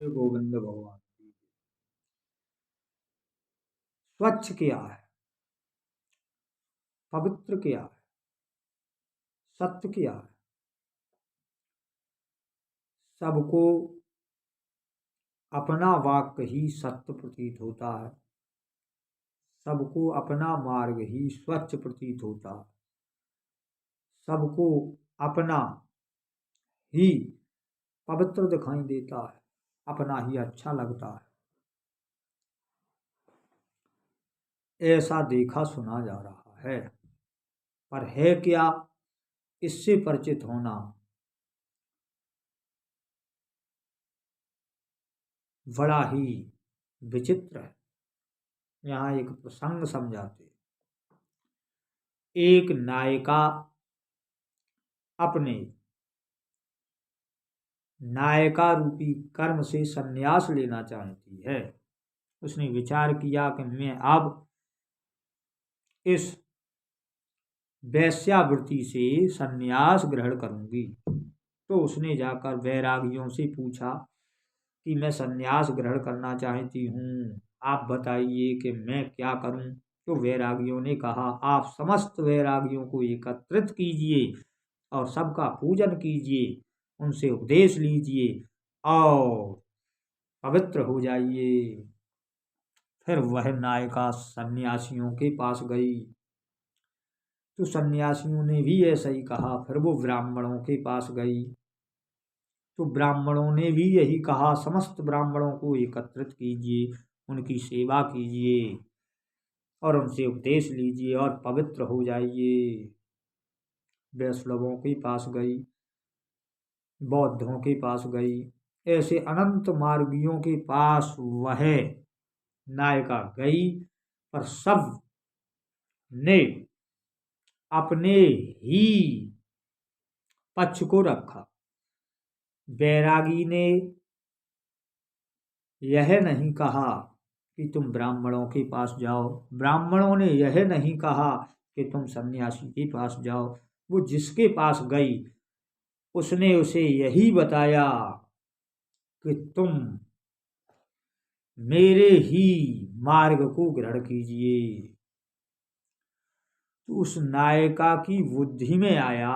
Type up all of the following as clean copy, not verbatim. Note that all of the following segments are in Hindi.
श्री गोविंद भगवान की। स्वच्छ क्या है, पवित्र क्या है, सत्य क्या है? सबको अपना वाक्य ही सत्य प्रतीत होता है। सबको अपना मार्ग ही स्वच्छ प्रतीत होता है। सबको अपना ही पवित्र दिखाई देता है, अपना ही अच्छा लगता है। ऐसा देखा सुना जा रहा है, पर है क्या, इससे परिचित होना बड़ा ही विचित्र है। यहाँ एक प्रसंग समझाते। एक नायिका अपने नायिका रूपी कर्म से संन्यास लेना चाहती है। उसने विचार किया कि मैं अब इस वेश्यावृत्ति से संन्यास ग्रहण करूंगी। तो उसने जाकर वैरागियों से पूछा कि मैं संन्यास ग्रहण करना चाहती हूँ, आप बताइए कि मैं क्या करूं। तो वैरागियों ने कहा, आप समस्त वैरागियों को एकत्रित कीजिए और सबका पूजन कीजिए, उनसे उपदेश लीजिए और पवित्र हो जाइए। फिर वह नायिका सन्यासियों के पास गई, तो सन्यासियों ने भी ऐसा ही कहा। फिर वो ब्राह्मणों के पास गई, तो ब्राह्मणों ने भी यही कहा, समस्त ब्राह्मणों को एकत्रित कीजिए, उनकी सेवा कीजिए और उनसे उपदेश लीजिए और पवित्र हो जाइए। वैष्णवों के पास गई, बौद्धों के पास गई, ऐसे अनंत मार्गियों के पास वह नायिका गई, पर सब ने अपने ही पक्ष को रखा। बैरागी ने यह नहीं कहा कि तुम ब्राह्मणों के पास जाओ, ब्राह्मणों ने यह नहीं कहा कि तुम सन्यासी के पास जाओ। वो जिसके पास गई उसने उसे यही बताया कि तुम मेरे ही मार्ग को ग्रहण कीजिए। तो उस नायिका की बुद्धि में आया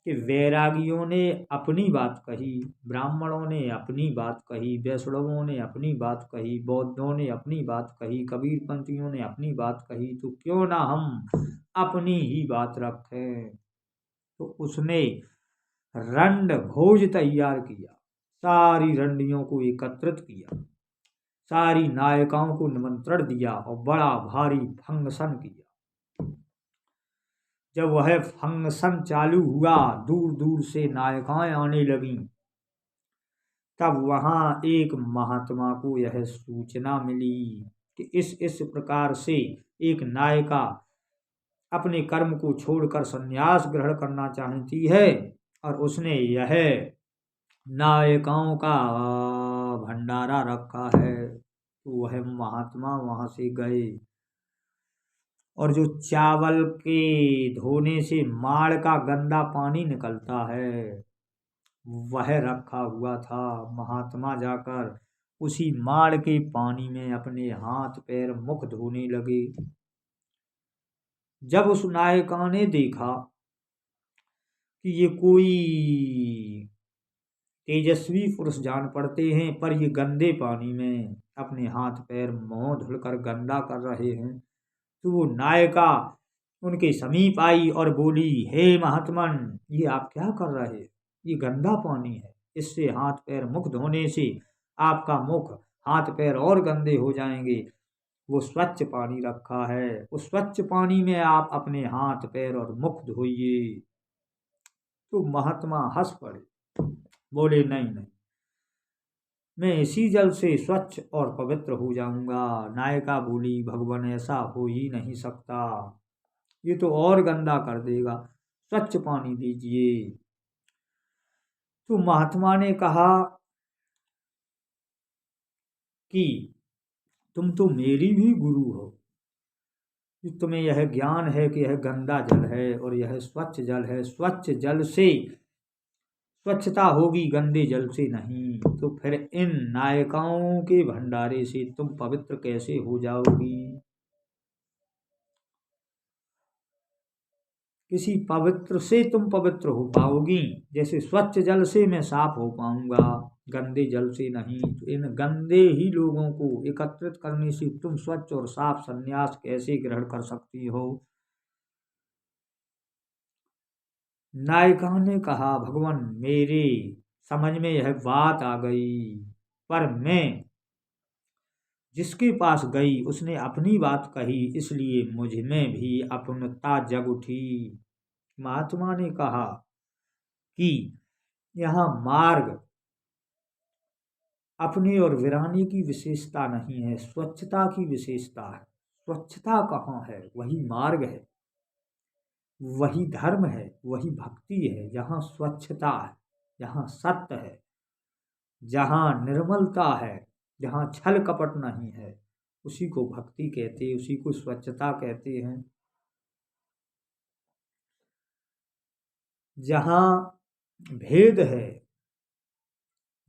कि वैरागियों ने अपनी बात कही, ब्राह्मणों ने अपनी बात कही, वैष्णवों ने अपनी बात कही, बौद्धों ने अपनी बात कही, कबीरपंथियों ने अपनी बात कही, तो क्यों ना हम अपनी ही बात रखें। तो उसने रंड भोज तैयार किया, सारी रंडियों को एकत्रित किया, सारी नायिकाओं को निमंत्रण दिया और बड़ा भारी फंक्शन किया। जब वह फंक्शन चालू हुआ, दूर दूर से नायिकाएं आने लगीं, तब वहां एक महात्मा को यह सूचना मिली कि इस प्रकार से एक नायिका अपने कर्म को छोड़कर संन्यास ग्रहण करना चाहती है और उसने यह नायिकाओं का भंडारा रखा है। तो वह महात्मा वहां से गए और जो चावल के धोने से माड़ का गंदा पानी निकलता है वह रखा हुआ था। महात्मा जाकर उसी माड़ के पानी में अपने हाथ पैर मुख धोने लगे। जब उस नायिका ने देखा कि ये कोई तेजस्वी पुरुष जान पड़ते हैं, पर ये गंदे पानी में अपने हाथ पैर मुंह धुलकर गंदा कर रहे हैं, तो वो नायिका उनके समीप आई और बोली, हे महात्मन, ये आप क्या कर रहे, ये गंदा पानी है, इससे हाथ पैर मुख धोने से आपका मुख हाथ पैर और गंदे हो जाएंगे। वो स्वच्छ पानी रखा है, उस स्वच्छ पानी में आप अपने हाथ पैर और मुख धोइए। तो महात्मा हंस पड़े, बोले, नहीं नहीं, मैं इसी जल से स्वच्छ और पवित्र हो जाऊंगा। नायिका बोली, भगवान, ऐसा हो ही नहीं सकता, ये तो और गंदा कर देगा, स्वच्छ पानी दीजिए। तो महात्मा ने कहा कि तुम तो मेरी भी गुरु हो, कि तुम्हें यह ज्ञान है कि यह गंदा जल है और यह स्वच्छ जल है। स्वच्छ जल से स्वच्छता होगी गंदे जल से नहीं, तो फिर इन नायिकाओं के भंडारे से तुम पवित्र कैसे हो जाओगी? किसी पवित्र से तुम पवित्र हो पाओगी, जैसे स्वच्छ जल से मैं साफ हो पाऊंगा, गंदे जल से नहीं। तो इन गंदे ही लोगों को एकत्रित करने से तुम स्वच्छ और साफ संन्यास कैसे ग्रहण कर सकती हो? नायिका ने कहा, भगवान मेरे समझ में यह बात आ गई, पर मैं जिसके पास गई उसने अपनी बात कही, इसलिए मुझ में भी अपनता जग उठी। महात्मा ने कहा कि यहाँ मार्ग अपने और वीरानी की विशेषता नहीं है, स्वच्छता की विशेषता है। स्वच्छता कहाँ है? वही मार्ग है, वही धर्म है, वही भक्ति है। जहाँ स्वच्छता है, जहाँ सत्य है, जहाँ निर्मलता है, जहाँ छल कपट नहीं है, उसी को भक्ति कहते हैं, उसी को स्वच्छता कहते हैं। जहाँ भेद है,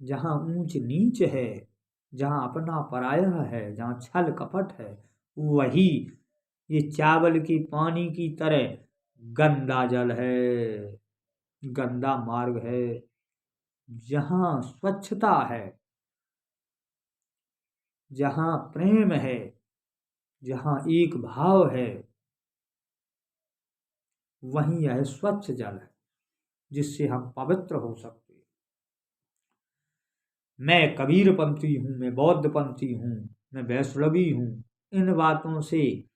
जहाँ ऊंच नीच है, जहाँ अपना पराया है, जहाँ छल कपट है, वही ये चावल की पानी की तरह गंदा जल है, गंदा मार्ग है। जहाँ स्वच्छता है, जहाँ प्रेम है, जहाँ एक भाव है, वहीं यह स्वच्छ जल है जिससे हम पवित्र हो सकते हैं। मैं कबीर पंथी हूँ, मैं बौद्ध पंथी हूँ, मैं वैष्णवी हूँ, इन बातों से